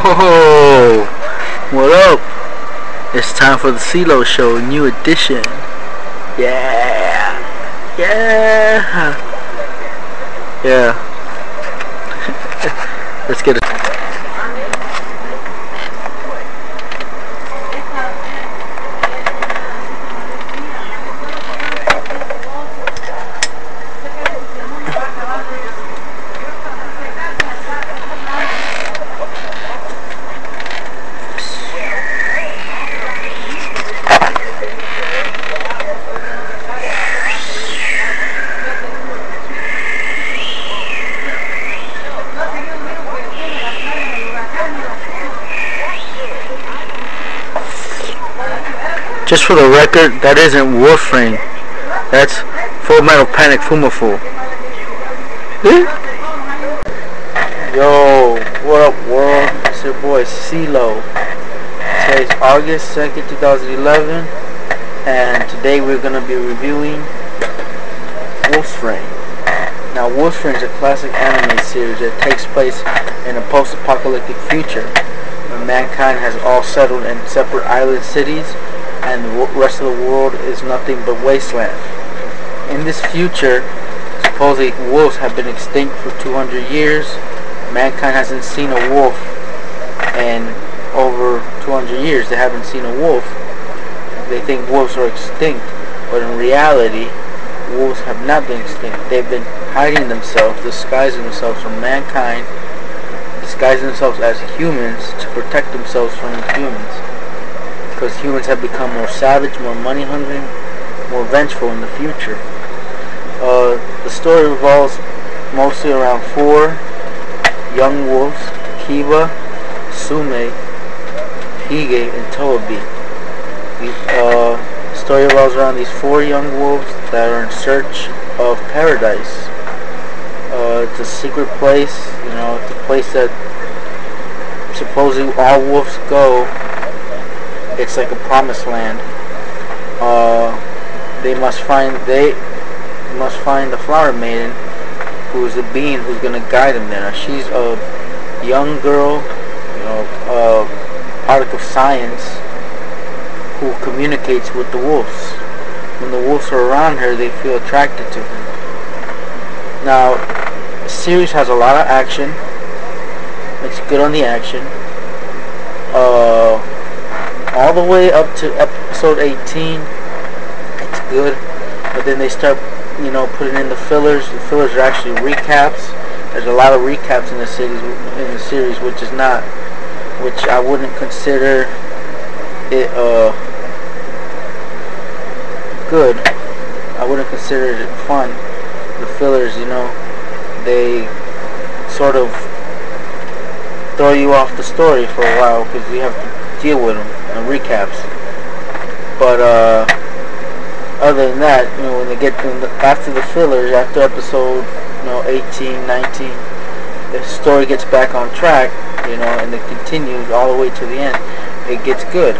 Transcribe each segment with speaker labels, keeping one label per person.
Speaker 1: Yo, what up? It's time for the CeeLo Show, new edition. Yeah, yeah, yeah. Let's get it. Just for the record, that isn't Warframe. That's Full Metal Panic Fumaful. Yo, what up world? It's your boy CeeLo. Today's August 2nd, 2011, and today we're going to be reviewing Wolfsframe. Now, Wolfsframe is a classic anime series that takes place in a post-apocalyptic future where mankind has all settled in separate island cities and the rest of the world is nothing but wasteland. In this future, supposedly wolves have been extinct for 200 years. Mankind hasn't seen a wolf in over 200 years. They haven't seen a wolf. They think wolves are extinct, but in reality, wolves have not been extinct. They've been hiding themselves, disguising themselves from mankind, disguising themselves as humans to protect themselves from the humans. Because humans have become more savage, more money hungry, more vengeful in the future. The story revolves mostly around 4 young wolves: Kiba, Sume, Hige, and Toabi. The story revolves around these 4 young wolves that are in search of paradise. It's a secret place, it's a place that supposedly all wolves go. It's like a promised land. They must find the flower maiden, who is a being who's gonna guide them there. Now, she's a young girl, a product of science, who communicates with the wolves. When the wolves are around her, they feel attracted to her. Now, the series has a lot of action. It's good on the action. All the way up to episode 18, it's good, but then they start, putting in the fillers. The fillers are actually recaps. There's a lot of recaps in the series, which I wouldn't consider it good. I wouldn't consider it fun. The fillers, they sort of throw you off the story for a while because you have to deal with them and recaps. But other than that, when they get after the fillers, after episode 18, 19, the story gets back on track, and it continues all the way to the end. It gets good,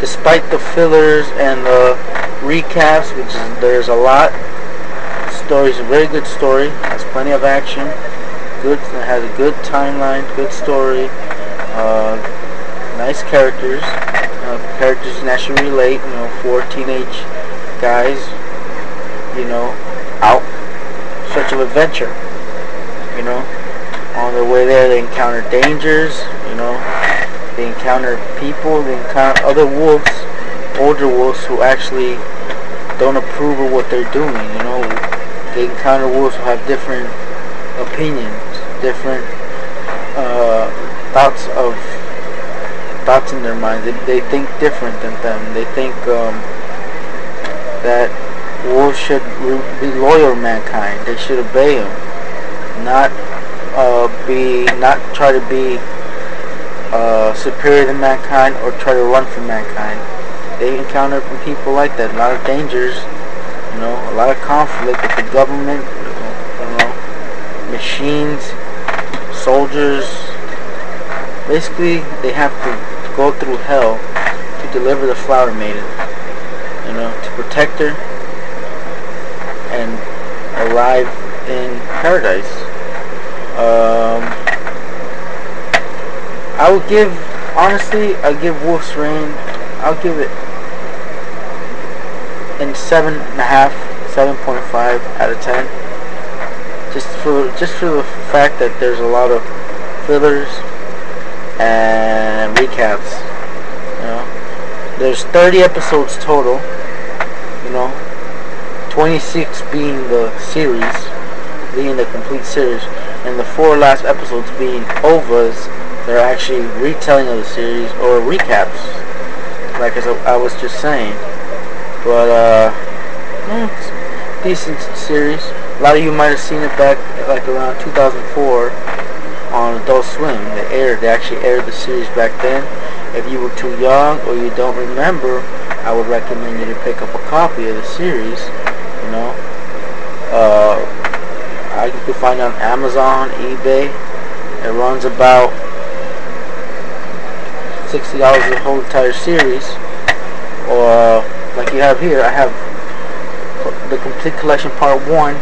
Speaker 1: despite the fillers and the recaps, which there's a lot. The story's a very good story. Has plenty of action. Good. It has a good timeline. Good story. Nice characters. Characters you can actually relate. 4 teenage guys. Out search of adventure. On their way there, they encounter dangers. They encounter people. They encounter other wolves, older wolves who actually don't approve of what they're doing. They encounter wolves who have different opinions, different thoughts in their minds. They think different than them. They think that wolves should be loyal to mankind. They should obey him, not try to be superior to mankind or try to run from mankind. They encounter people like that. A lot of dangers, a lot of conflict with the government, machines, soldiers. Basically, they have to go through hell to deliver the flower maiden, to protect her and arrive in paradise. I would give, honestly, I'll give Wolf's Rain, I'll give it in 7.5, 7.5 out of 10. Just for the fact that there's a lot of fillers and recaps. You know, there's 30 episodes total. You know, 26 being the series, being the complete series, and the 4 last episodes being OVAs that are actually retelling of the series or recaps, like as I was just saying. But it's a decent series. A lot of you might have seen it back like around 2004 on Adult Swim. They actually aired the series back then. If you were too young or you don't remember, I would recommend you to pick up a copy of the series. You know, you can find it on Amazon, eBay. It runs about $60 the whole entire series. Or like you have here, I have the Complete Collection Part 1,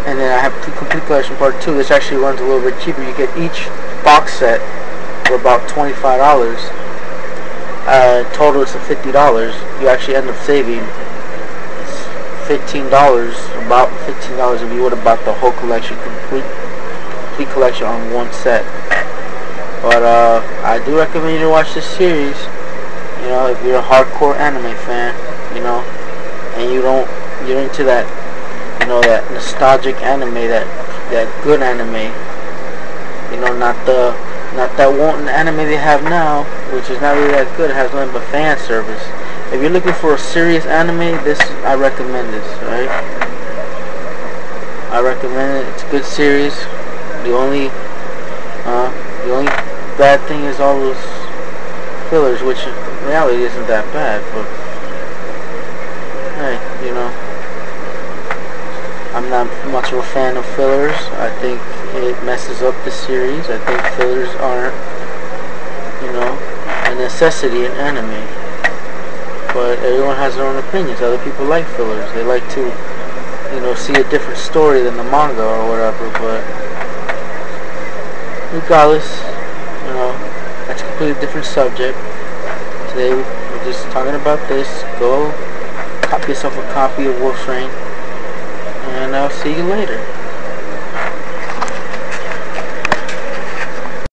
Speaker 1: and then I have Complete Collection Part 2. This actually runs a little bit cheaper. You get each box set for about $25. Total it's $50. You actually end up saving $15, about $15 if you would have bought the whole collection, complete collection on one set. But I do recommend you to watch this series. You know, if you're a hardcore anime fan, you know, and you're into that, you know, that nostalgic anime, that good anime. You know, not that wanton anime they have now, which is not really that good. It has nothing but fan service. If you're looking for a serious anime, I recommend this, right? I recommend it. It's a good series. The only bad thing is all those fillers, which in reality isn't that bad, but hey, you know, I'm not much of a fan of fillers. I think it messes up the series. I think fillers aren't, you know, a necessity in anime. But everyone has their own opinions. Other people like fillers. They like to, you know, see a different story than the manga or whatever. But regardless, you know, that's a completely different subject. Today we're just talking about this. Go copy yourself a copy of Wolf's Rain, and I'll see you later.